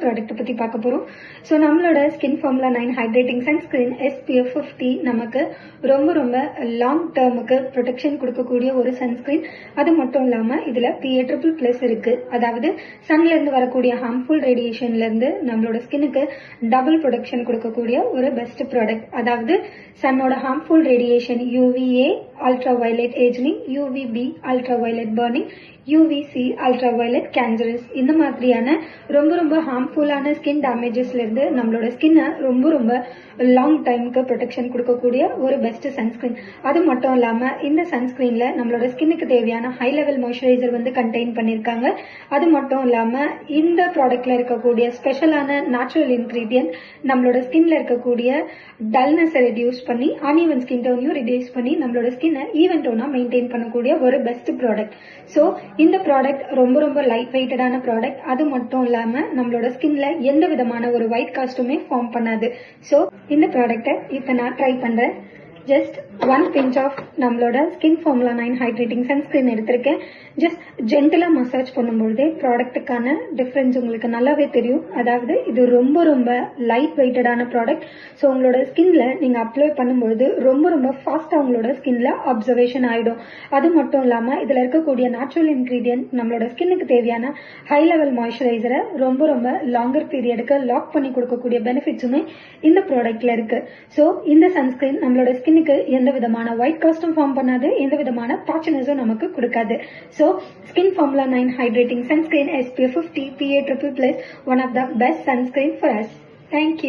Product பத்தி பார்க்க போறோம். ஸோ நம்மளோட skin formula 9 hydrating sunscreen SPF 50 நமக்கு ரொம்ப லாங் டேர்முக்கு ப்ரொடெக்ஷன் கொடுக்கக்கூடிய ஒரு சன்ஸ்கிரீன். அது மட்டும் இல்லாம இதுல PA++ இருக்கு. அதாவது சன்ல இருந்து வரக்கூடிய ஹார்ம்ஃபுல் ரேடியேஷன்ல இருந்து நம்மளோட ஸ்கின்னுக்கு டபுள் ப்ரொடெக்ஷன் கொடுக்கக்கூடிய ஒரு பெஸ்ட் ப்ராடக்ட். அதாவது சன்னோட harmful radiation UVA ultra violet ageing, UVB ultra violet burning, UVC ultra violet cancerous, இந்த மாதிரியான ரொம்ப ஹார்ம்ஃபுல்லான ஸ்கின் டேமேஜஸ்ல இருந்து நம்மளோட ஸ்கின்னை ரொம்ப லாங் டைமுக்கு ப்ரொடெக்ஷன் கொடுக்கக்கூடிய ஒரு பெஸ்ட் சன்ஸ்கிரீன். அது மட்டும் இல்லாம இந்த சன்ஸ்கிரீன்ல நம்மளோட ஸ்கின்னுக்கு தேவையான ஹை லெவல் மாய்ஸ்சரைசர் வந்து கண்டெயின் பண்ணிருக்காங்க. அது மட்டும் இல்லாம இந்த ப்ராடக்ட்ல இருக்கக்கூடிய ஸ்பெஷலான நேச்சுரல் இன்கிரீடியன்ட் நம்மளோட ஸ்கின்ல இருக்கக்கூடிய டல்னஸ் ரெடியூஸ் பண்ணி அன்ஈவன் ஸ்கின் டோனையும் ரெடியூஸ் பண்ணி நம்மளோட ஸ்கின்னை ஈவன் டோனா மெயின்டைன் பண்ணக்கூடிய ஒரு பெஸ்ட் ப்ராடக்ட். ஸோ இந்த ப்ராடக்ட் ரொம்ப லைட் வெயிட்டடான ப்ராடக்ட். அது மட்டும் இல்லாம நம்மளோட ஸ்கின்ல எந்த விதமான ஒரு ஒயிட் காஸ்ட்டுமே ஃபார்ம் பண்ணாது. ஸோ இந்த ப்ராடக்ட்டை இப்போ நான் ட்ரை பண்றேன். ஜஸ்ட் 1 pinch ஆஃப் நம்மளோட ஸ்கின் ஃபார்முலா 9 ஹைட்ரேட்டிங் சன்ஸ்கிரீன் எடுத்திருக்கேன். ஜஸ்ட் ஜென்டலா மசாஜ் பண்ணும்பொழுதே ப்ராடக்ட்டுக்கான டிஃபரன்ஸ் உங்களுக்கு நல்லாவே தெரியும். அதாவது இது ரொம்ப லைட் வெயிட்டடான ப்ராடக்ட். ஸோ உங்களோட ஸ்கின்ல நீங்க அப்ளை பண்ணும்பொழுது ரொம்ப ஃபாஸ்டா உங்களோட ஸ்கின்ல அப்சர்வேஷன் ஆயிடும். அது மட்டும் இல்லாம இதுல இருக்கக்கூடிய நேச்சுரல் இன்கிரீடியன்ட் நம்மளோட ஸ்கின்னுக்கு தேவையான ஹை லெவல் மாய்ஸ்சரைசரை ரொம்ப லாங்கர் பீரியடுக்கு லாக் பண்ணி கொடுக்கக்கூடிய பெனிஃபிட்ஸுமே இந்த ப்ராடக்ட்ல இருக்கு. ஸோ இந்த சன்ஸ்கிரீன் நம்மளோட ஸ்கின்னுக்கு எந்த விதமான ஒயிட் காஸ்டும் ஃபார்ம் பண்ணாது, எந்த விதமான பாச்சனஸும் நமக்கு கொடுக்காது. So skin formula 9 hydrating sunscreen SPF 50 PA++, one of the best sunscreen for us. Thank you.